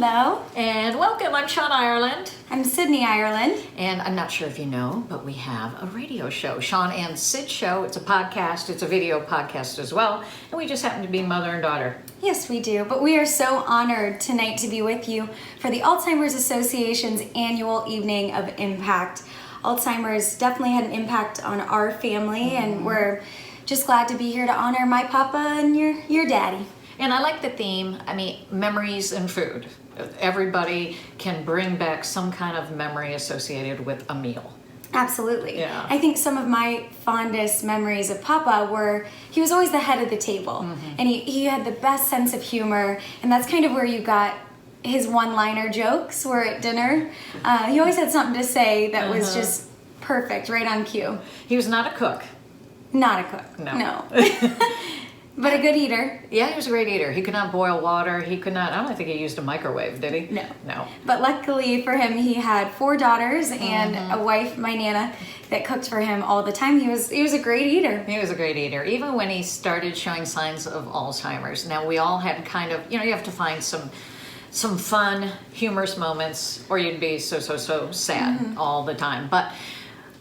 Hello. And welcome, I'm Sean Ireland. I'm Sydney Ireland. And I'm not sure if you know, but we have a radio show, Sean and Sid Show. It's a podcast, it's a video podcast as well. And we just happen to be mother and daughter. Yes, we do. But we are so honored tonight to be with you for the Alzheimer's Association's annual Evening of Impact. Alzheimer's definitely had an impact on our family, and we're just glad to be here to honor my papa and your daddy. And I like the theme, memories and food. Everybody can bring back some kind of memory associated with a meal. Absolutely. Yeah. I think some of my fondest memories of Papa were, he was always the head of the table. And he had the best sense of humor, and that's kind of where you got his one-liner jokes were at dinner. He always had something to say that was just perfect, right on cue. He was not a cook. Not a cook. No. But a good eater. Yeah, he was a great eater. He could not boil water. He could not, I don't think he used a microwave, did he? No. But luckily for him, he had 4 daughters and a wife, my Nana, that cooked for him all the time. He was a great eater. He was a great eater, even when he started showing signs of Alzheimer's. Now, we all had kind of, you have to find some fun, humorous moments, or you'd be so sad all the time. But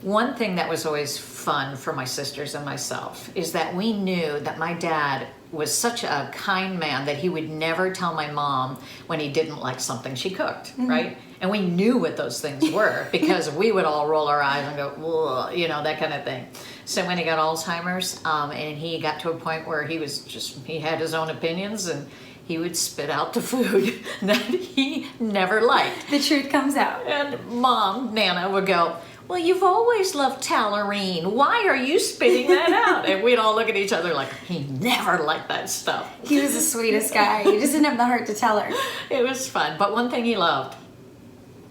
one thing that was always fun for my sisters and myself is that we knew that my dad was such a kind man that he would never tell my mom when he didn't like something she cooked, right? And we knew what those things were because we would all roll our eyes and go, ugh, that kind of thing. So when he got Alzheimer's, and he got to a point where he had his own opinions, and he would spit out the food that he never liked. The truth comes out. And Mom, Nana, would go, well, you've always loved taurine. Why are you spitting that out? And we'd all look at each other like, he never liked that stuff. He was the sweetest guy. He just didn't have the heart to tell her. It was fun. But one thing he loved.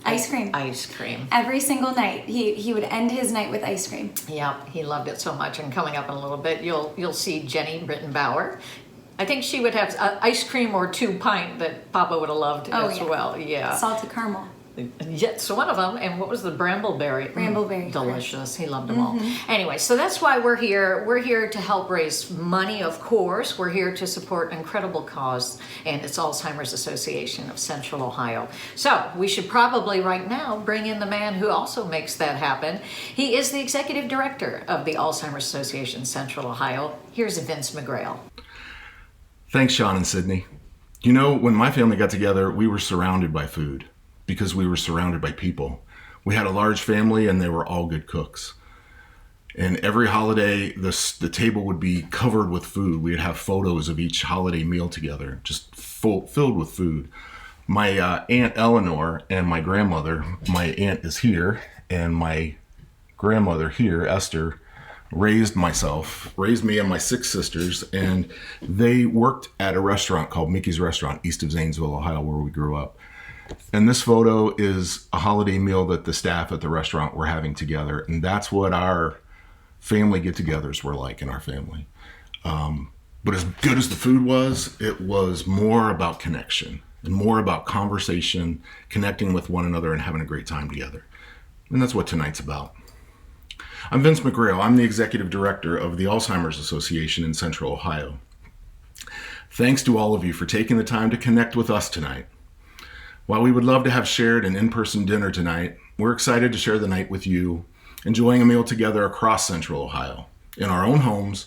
Ice cream. Ice cream. Every single night. He would end his night with ice cream. Yeah, he loved it so much. And coming up in a little bit, you'll see Jenny Brittenbauer. I think she would have ice cream or 2 pint that Papa would have loved as well. Yeah. Salted caramel. Yes, one of them. And what was the brambleberry? Brambleberry. Delicious. He loved them all. Anyway, so that's why we're here. We're here to help raise money, of course. We're here to support an incredible cause, and it's Alzheimer's Association of Central Ohio. So we should probably right now bring in the man who also makes that happen. He is the executive director of the Alzheimer's Association Central Ohio. Here's Vince McGrail. Thanks, Sean and Sydney. When my family got together, we were surrounded by food because we were surrounded by people. We had a large family and they were all good cooks. And every holiday, the table would be covered with food. We'd have photos of each holiday meal together, just filled with food. My Aunt Eleanor and my grandmother, my aunt is here, and my grandmother here, Esther, raised me and my 6 sisters, and they worked at a restaurant called Mickey's Restaurant, east of Zanesville, Ohio, where we grew up. And this photo is a holiday meal that the staff at the restaurant were having together, and that's what our family get-togethers were like in our family. But as good as the food was, it was more about connection and more about conversation, connecting with one another and having a great time together. And that's what tonight's about. I'm Vince McGrail. I'm the executive director of the Alzheimer's Association in Central Ohio. Thanks to all of you for taking the time to connect with us tonight. While we would love to have shared an in-person dinner tonight, we're excited to share the night with you, enjoying a meal together across Central Ohio, in our own homes,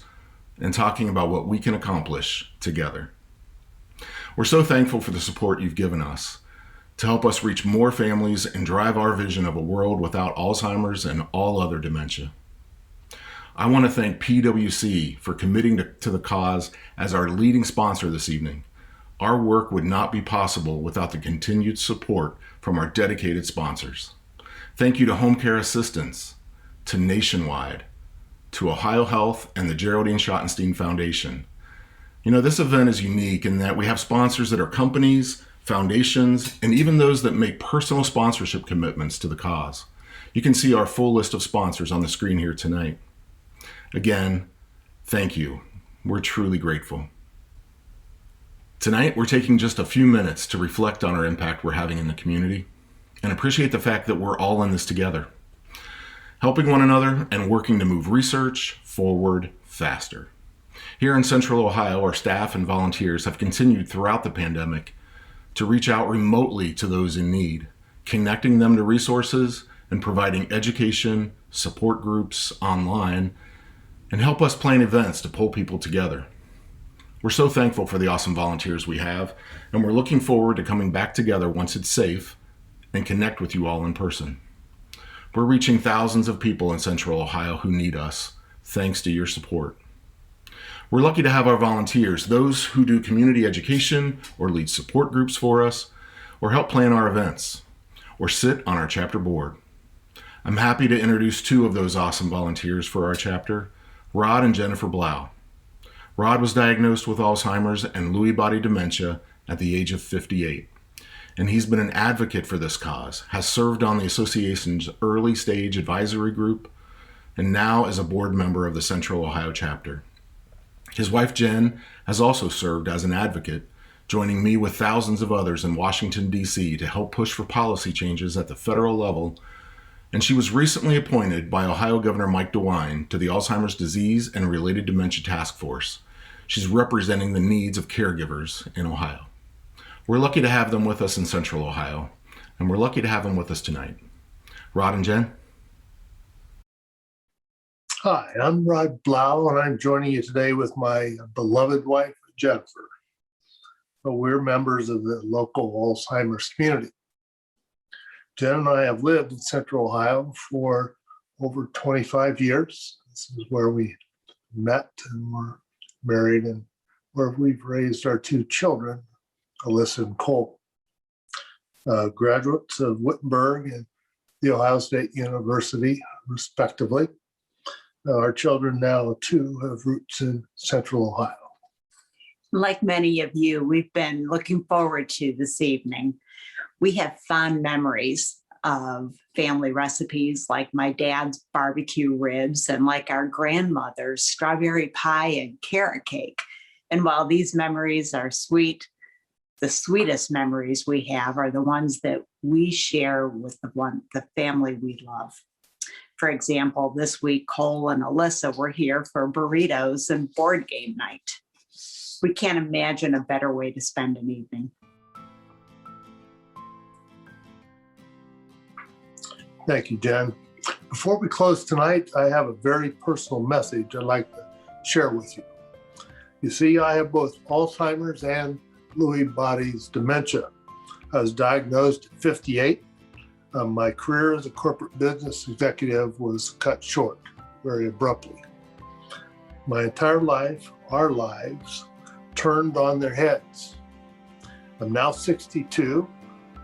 and talking about what we can accomplish together. We're so thankful for the support you've given us to help us reach more families and drive our vision of a world without Alzheimer's and all other dementia. I want to thank PwC for committing to the cause as our leading sponsor this evening. Our work would not be possible without the continued support from our dedicated sponsors. Thank you to Home Care Assistance, to Nationwide, to Ohio Health, and the Geraldine Schottenstein Foundation. This event is unique in that we have sponsors that are companies, foundations, and even those that make personal sponsorship commitments to the cause. You can see our full list of sponsors on the screen here tonight. Again, thank you. We're truly grateful. Tonight, we're taking just a few minutes to reflect on our impact we're having in the community and appreciate the fact that we're all in this together, helping one another and working to move research forward faster. Here in Central Ohio, our staff and volunteers have continued throughout the pandemic to reach out remotely to those in need, connecting them to resources and providing education, support groups online, and help us plan events to pull people together. We're so thankful for the awesome volunteers we have, and we're looking forward to coming back together once it's safe and connect with you all in person. We're reaching thousands of people in Central Ohio who need us, thanks to your support. We're lucky to have our volunteers, those who do community education or lead support groups for us, or help plan our events, or sit on our chapter board. I'm happy to introduce two of those awesome volunteers for our chapter, Rod and Jennifer Blau. Rod was diagnosed with Alzheimer's and Lewy body dementia at the age of 58, and he's been an advocate for this cause, has served on the association's early stage advisory group, and now is a board member of the Central Ohio chapter. His wife Jen has also served as an advocate, joining me with thousands of others in Washington, D.C. to help push for policy changes at the federal level, and she was recently appointed by Ohio Governor Mike DeWine to the Alzheimer's Disease and Related Dementia Task Force. She's representing the needs of caregivers in Ohio. We're lucky to have them with us in Central Ohio, and we're lucky to have them with us tonight. Rod and Jen? Hi, I'm Rod Blau, and I'm joining you today with my beloved wife, Jennifer. We're members of the local Alzheimer's community. Jen and I have lived in Central Ohio for over 25 years. This is where we met and were married, and where we've raised our two children, Alyssa and Cole. Graduates of Wittenberg and The Ohio State University, respectively. Our children now, too, have roots in Central Ohio. Like many of you, we've been looking forward to this evening. We have fond memories of family recipes like my dad's barbecue ribs and like our grandmother's strawberry pie and carrot cake. And while these memories are sweet, the sweetest memories we have are the ones that we share with the family we love. For example, this week, Cole and Alyssa were here for burritos and board game night. We can't imagine a better way to spend an evening. Thank you, Jen. Before we close tonight, I have a very personal message I'd like to share with you. You see, I have both Alzheimer's and Lewy body's dementia. I was diagnosed at 58. My career as a corporate business executive was cut short very abruptly. My entire life, our lives, turned on their heads. I'm now 62,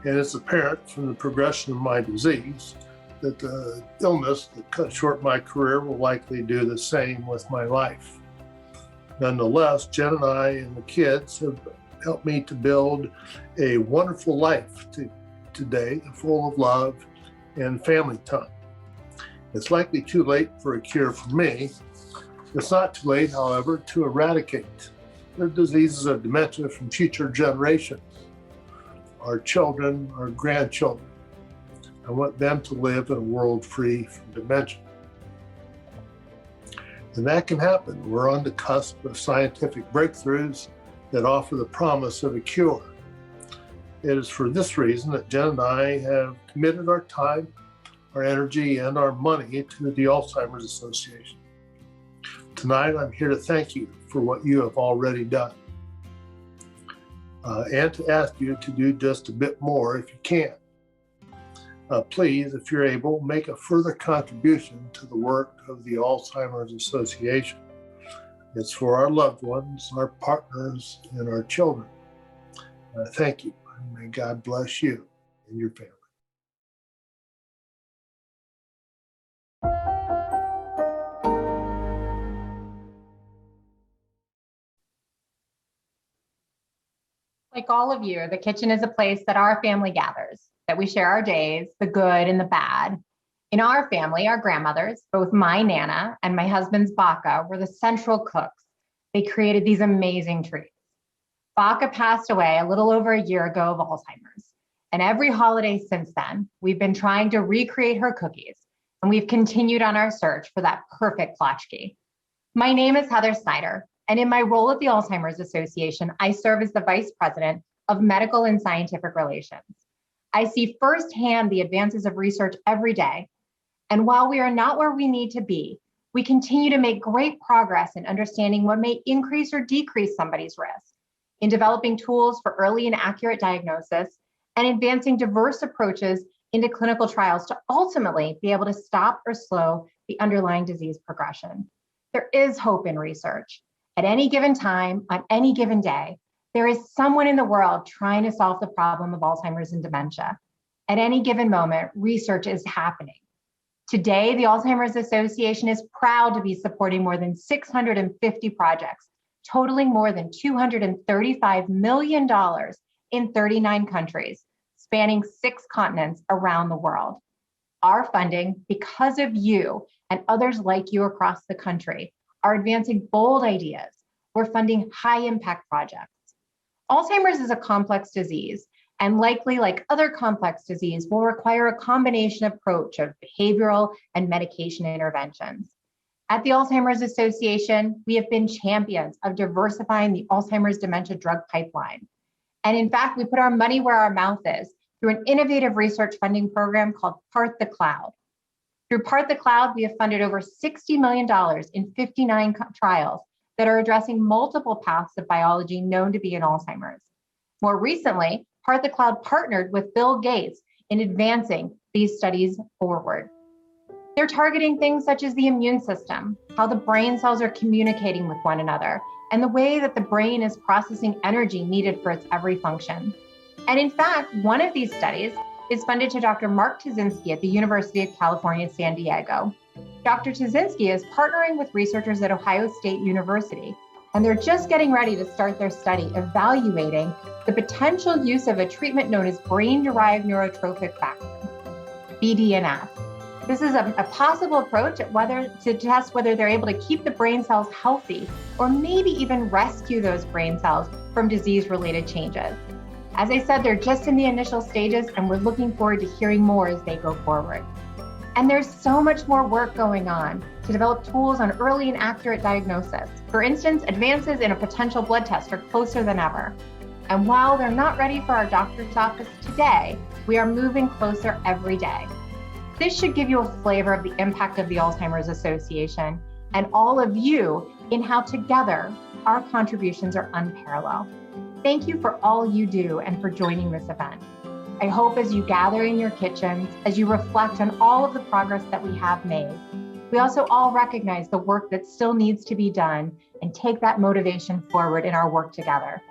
and it's apparent from the progression of my disease that the illness that cut short my career will likely do the same with my life. Nonetheless, Jen and I and the kids have helped me to build a wonderful life today, full of love and family time. It's likely too late for a cure for me. It's not too late, however, to eradicate the diseases of dementia from future generations, our children, our grandchildren. I want them to live in a world free from dementia. And that can happen. We're on the cusp of scientific breakthroughs that offer the promise of a cure. It is for this reason that Jen and I have committed our time, our energy, and our money to the Alzheimer's Association. Tonight, I'm here to thank you for what you have already done, and to ask you to do just a bit more if you can. Please, if you're able, make a further contribution to the work of the Alzheimer's Association. It's for our loved ones, our partners, and our children. Thank you. May God bless you and your family. Like all of you, the kitchen is a place that our family gathers, that we share our days, the good and the bad. In our family, our grandmothers, both my Nana and my husband's Baca, were the central cooks. They created these amazing treats. Baca passed away a little over a year ago of Alzheimer's. And every holiday since then, we've been trying to recreate her cookies, and we've continued on our search for that perfect tchotchke. My name is Heather Snyder, and in my role at the Alzheimer's Association, I serve as the Vice President of medical and scientific relations. I see firsthand the advances of research every day. And while we are not where we need to be, we continue to make great progress in understanding what may increase or decrease somebody's risk, in developing tools for early and accurate diagnosis, and advancing diverse approaches into clinical trials to ultimately be able to stop or slow the underlying disease progression. There is hope in research. At any given time, on any given day, there is someone in the world trying to solve the problem of Alzheimer's and dementia. At any given moment, research is happening. Today, the Alzheimer's Association is proud to be supporting more than 650 projects, totaling more than $235 million in 39 countries, spanning 6 continents around the world. Our funding, because of you and others like you across the country, are advancing bold ideas. We're funding high-impact projects. Alzheimer's is a complex disease, and likely, like other complex disease, will require a combination approach of behavioral and medication interventions. At the Alzheimer's Association, we have been champions of diversifying the Alzheimer's dementia drug pipeline. And in fact, we put our money where our mouth is through an innovative research funding program called Part the Cloud. Through Part the Cloud, we have funded over $60 million in 59 trials that are addressing multiple paths of biology known to be in Alzheimer's. More recently, Part the Cloud partnered with Bill Gates in advancing these studies forward. They're targeting things such as the immune system, how the brain cells are communicating with one another, and the way that the brain is processing energy needed for its every function. And in fact, one of these studies is funded to Dr. Mark Tazinski at the University of California, San Diego. Dr. Tazinski is partnering with researchers at Ohio State University, and they're just getting ready to start their study evaluating the potential use of a treatment known as brain-derived neurotrophic factor, BDNF. This is a possible approach to test whether they're able to keep the brain cells healthy or maybe even rescue those brain cells from disease-related changes. As I said, they're just in the initial stages, and we're looking forward to hearing more as they go forward. And there's so much more work going on to develop tools on early and accurate diagnosis. For instance, advances in a potential blood test are closer than ever. And while they're not ready for our doctor's office today, we are moving closer every day. This should give you a flavor of the impact of the Alzheimer's Association and all of you in how together our contributions are unparalleled. Thank you for all you do and for joining this event. I hope as you gather in your kitchens, as you reflect on all of the progress that we have made, we also all recognize the work that still needs to be done and take that motivation forward in our work together.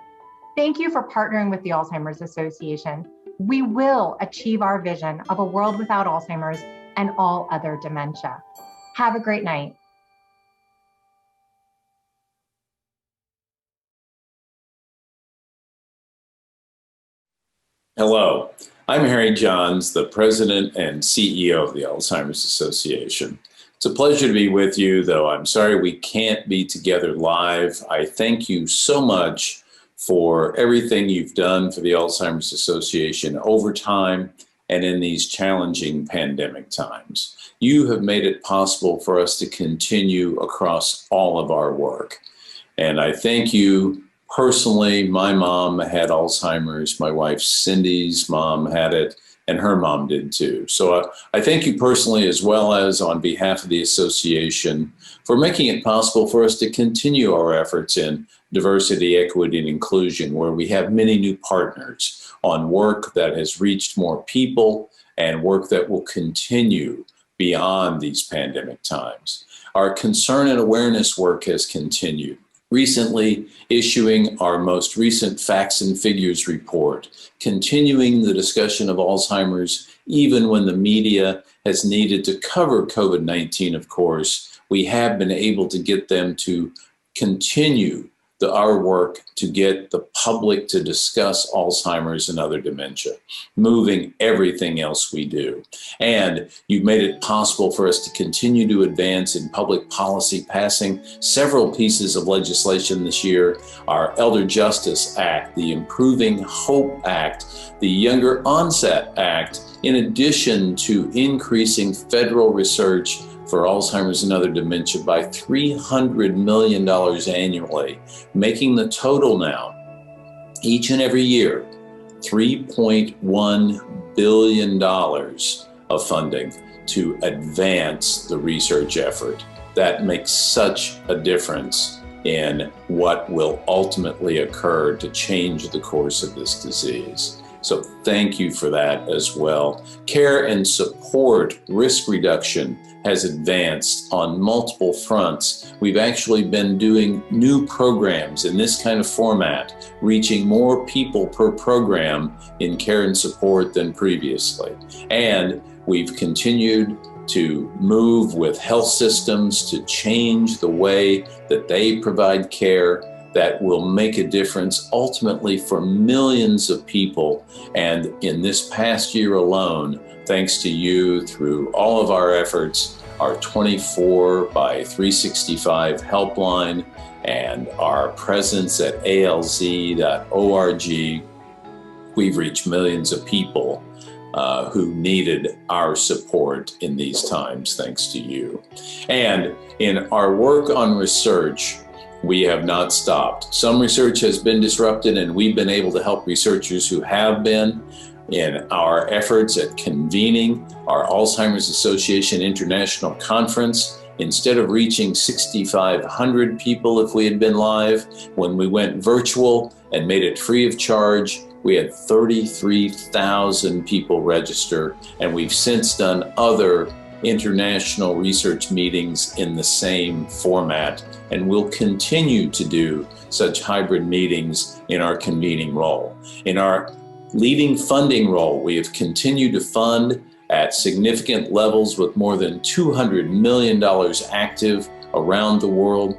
Thank you for partnering with the Alzheimer's Association. We will achieve our vision of a world without Alzheimer's and all other dementia. Have a great night. Hello, I'm Harry Johns, the President and CEO of the Alzheimer's Association. It's a pleasure to be with you, though I'm sorry we can't be together live. I thank you so much for everything you've done for the Alzheimer's Association over time and in these challenging pandemic times. You have made it possible for us to continue across all of our work. And I thank you personally. My mom had Alzheimer's, my wife Cindy's mom had it, and her mom did too. So I thank you personally, as well as on behalf of the association, for making it possible for us to continue our efforts in diversity, equity, and inclusion, where we have many new partners on work that has reached more people and work that will continue beyond these pandemic times. Our concern and awareness work has continued. Recently issuing our most recent Facts and Figures report, continuing the discussion of Alzheimer's even when the media has needed to cover COVID-19, of course, we have been able to get them to continue our work to get the public to discuss Alzheimer's and other dementia, moving everything else we do. And you've made it possible for us to continue to advance in public policy, passing several pieces of legislation this year, our Elder Justice Act, the Improving Hope Act, the Younger Onset Act, in addition to increasing federal research for Alzheimer's and other dementia by $300 million annually, making the total now, each and every year, $3.1 billion of funding to advance the research effort. That makes such a difference in what will ultimately occur to change the course of this disease. So thank you for that as well. Care and support risk reduction has advanced on multiple fronts. We've actually been doing new programs in this kind of format, reaching more people per program in care and support than previously. And we've continued to move with health systems to change the way that they provide care that will make a difference ultimately for millions of people. And in this past year alone, thanks to you through all of our efforts, our 24/365 helpline and our presence at alz.org, we've reached millions of people who needed our support in these times, thanks to you. And in our work on research, we have not stopped. Some research has been disrupted, and we've been able to help researchers who have been in our efforts at convening our Alzheimer's Association International Conference. Instead of reaching 6,500 people if we had been live, when we went virtual and made it free of charge, we had 33,000 people register, and we've since done other international research meetings in the same format, and we'll continue to do such hybrid meetings in our convening role. In our leading funding role, we have continued to fund at significant levels with more than $200 million active around the world.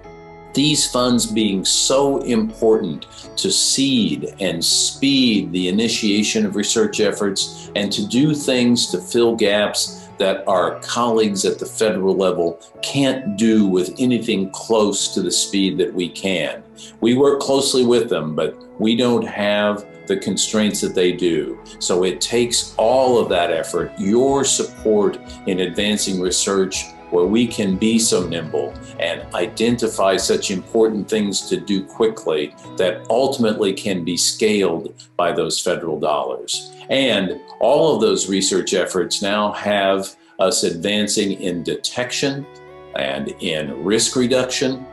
These funds being so important to seed and speed the initiation of research efforts and to do things to fill gaps that our colleagues at the federal level can't do with anything close to the speed that we can. We work closely with them, but we don't have the constraints that they do. So it takes all of that effort, your support in advancing research, where we can be so nimble and identify such important things to do quickly that ultimately can be scaled by those federal dollars. And all of those research efforts now have us advancing in detection and in risk reduction.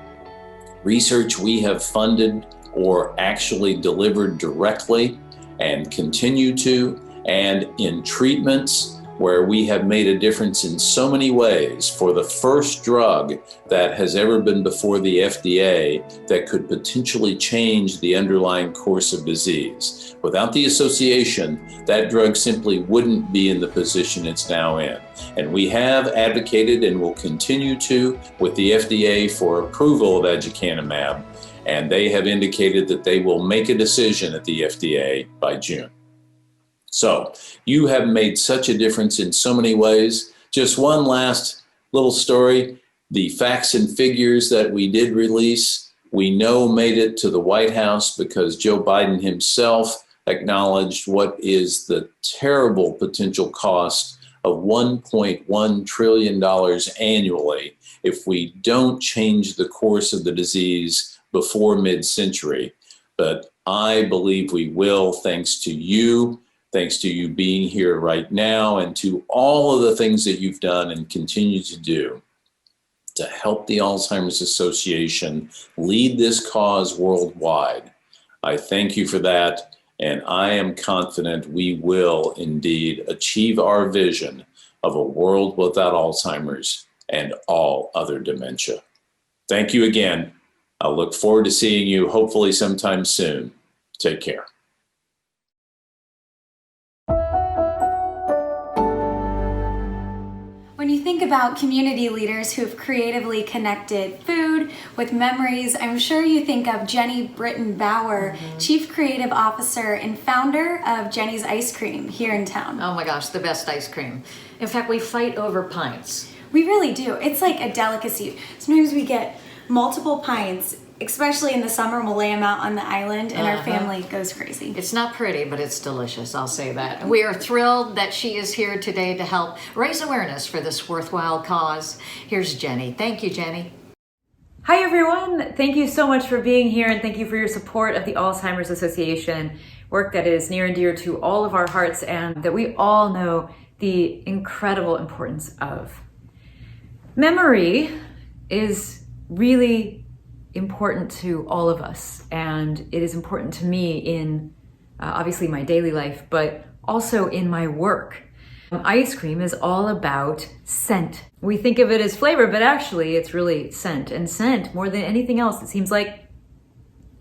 Research we have funded or actually delivered directly and continue to, and in treatments where we have made a difference in so many ways for the first drug that has ever been before the FDA that could potentially change the underlying course of disease. Without the association, that drug simply wouldn't be in the position it's now in. And we have advocated and will continue to with the FDA for approval of aducanumab, and they have indicated that they will make a decision at the FDA by June. So you have made such a difference in so many ways. Just one last little story. The facts and figures that we did release, we know made it to the White House because Joe Biden himself acknowledged what is the terrible potential cost of $1.1 trillion annually if we don't change the course of the disease before mid-century. But I believe we will, thanks to you being here right now, and to all of the things that you've done and continue to do to help the Alzheimer's Association lead this cause worldwide. I thank you for that, and I am confident we will indeed achieve our vision of a world without Alzheimer's and all other dementia. Thank you again. I look forward to seeing you hopefully sometime soon. Take care. When you think about community leaders who have creatively connected food with memories, I'm sure you think of Jenny Britton Bauer, Chief Creative Officer and founder of Jenny's Ice Cream here in town. Oh my gosh, the best ice cream. In fact, we fight over pints. We really do. It's like a delicacy. Sometimes we get multiple pints, especially in the summer. We'll lay them out on the island and our family goes crazy. It's not pretty, but it's delicious, I'll say that. We are thrilled that she is here today to help raise awareness for this worthwhile cause. Here's Jenny. Thank you, Jenny. Hi everyone, thank you so much for being here and thank you for your support of the Alzheimer's Association, work that is near and dear to all of our hearts and that we all know the incredible importance of. Memory is really important to all of us, and it is important to me in obviously my daily life, but also in my work. Ice cream is all about scent. We think of it as flavor, but actually it's really scent. And scent, more than anything else, it seems like,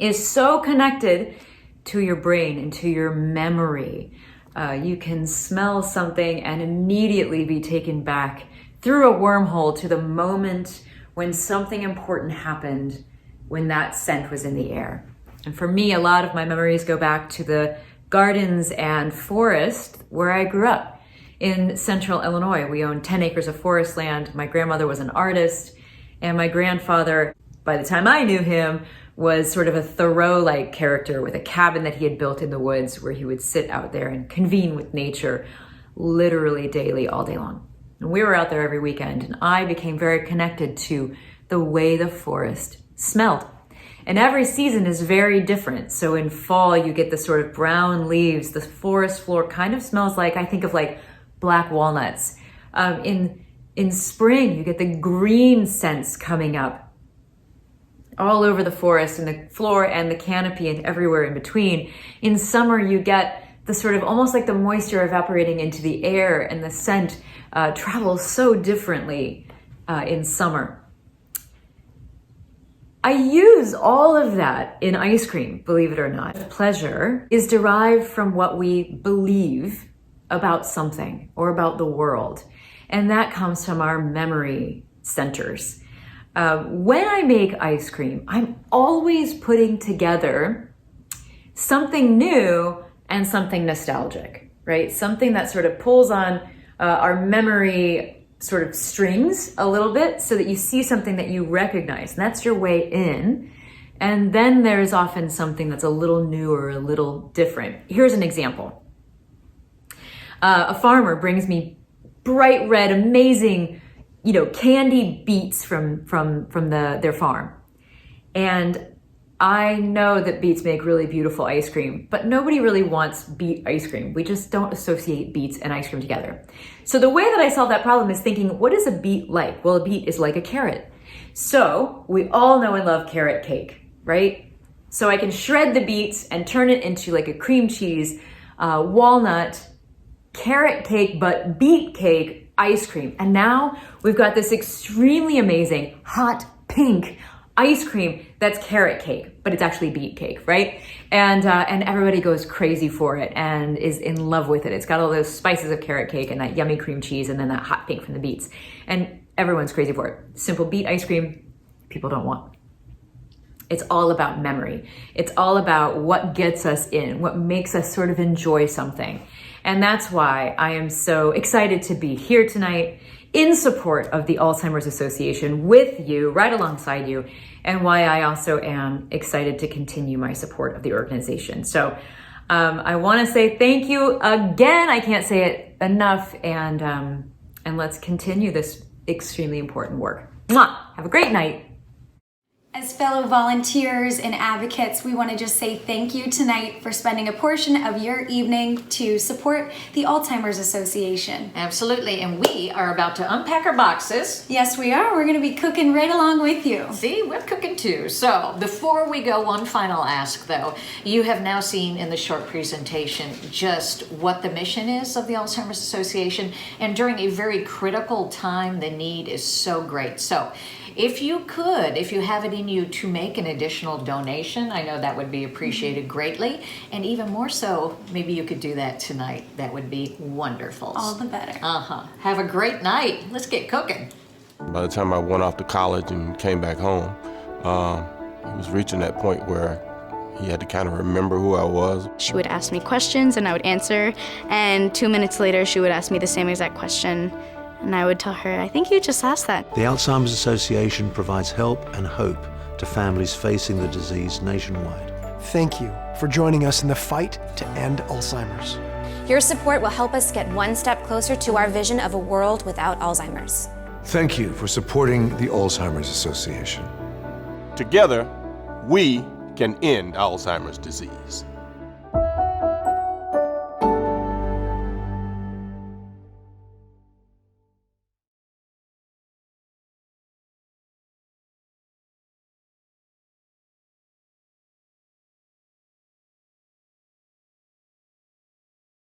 is so connected to your brain and to your memory. You can smell something and immediately be taken back through a wormhole to the moment when something important happened, when that scent was in the air. And for me, a lot of my memories go back to the gardens and forest where I grew up. In central Illinois, we owned 10 acres of forest land. My grandmother was an artist, and my grandfather, by the time I knew him, was sort of a Thoreau-like character with a cabin that he had built in the woods where he would sit out there and convene with nature literally daily, all day long. And we were out there every weekend, and I became very connected to the way the forest smelled. And every season is very different. So in fall, you get the sort of brown leaves. The forest floor kind of smells like, I think of like black walnuts. In spring, you get the green scents coming up all over the forest and the floor and the canopy and everywhere in between. In summer, you get the sort of almost like the moisture evaporating into the air, and the scent travels so differently in summer. I use all of that in ice cream, believe it or not. Pleasure is derived from what we believe about something or about the world, and that comes from our memory centers. When I make ice cream, I'm always putting together something new and something nostalgic, right? Something that sort of pulls on our memory sort of strings a little bit so that you see something that you recognize, and that's your way in. And then there's often something that's a little new or a little different. Here's an example. A farmer brings me bright red, amazing, candy beets from their farm. And I know that beets make really beautiful ice cream, but nobody really wants beet ice cream. We just don't associate beets and ice cream together. So the way that I solve that problem is thinking, what is a beet like? Well, a beet is like a carrot. So we all know and love carrot cake, right? So I can shred the beets and turn it into like a cream cheese, walnut, carrot cake, but beet cake ice cream. And now we've got this extremely amazing hot pink ice cream that's carrot cake, but it's actually beet cake, right? And everybody goes crazy for it and is in love with it. It's got all those spices of carrot cake and that yummy cream cheese and then that hot pink from the beets. And everyone's crazy for it. Simple beet ice cream, people don't want. It's all about memory. It's all about what gets us in, what makes us sort of enjoy something. And that's why I am so excited to be here tonight in support of the Alzheimer's Association with you, right alongside you, and why I also am excited to continue my support of the organization. So I want to say thank you again. I can't say it enough, and let's continue this extremely important work. Mwah! Have a great night. As fellow volunteers and advocates, we want to just say thank you tonight for spending a portion of your evening to support the Alzheimer's Association. Absolutely, and we are about to unpack our boxes. Yes, we are. We're going to be cooking right along with you. See, we're cooking too. So before we go, one final ask though. You have now seen in the short presentation just what the mission is of the Alzheimer's Association, and during a very critical time, the need is so great. So if you have it in you to make an additional donation, I know that would be appreciated greatly. And even more so, maybe you could do that tonight. That would be wonderful. All the better. Have a great night. Let's get cooking. By the time I went off to college and came back home, he was reaching that point where he had to kind of remember who I was. She would ask me questions and I would answer. And 2 minutes later, she would ask me the same exact question. And I would tell her, I think you just asked that. The Alzheimer's Association provides help and hope to families facing the disease nationwide. Thank you for joining us in the fight to end Alzheimer's. Your support will help us get one step closer to our vision of a world without Alzheimer's. Thank you for supporting the Alzheimer's Association. Together, we can end Alzheimer's disease.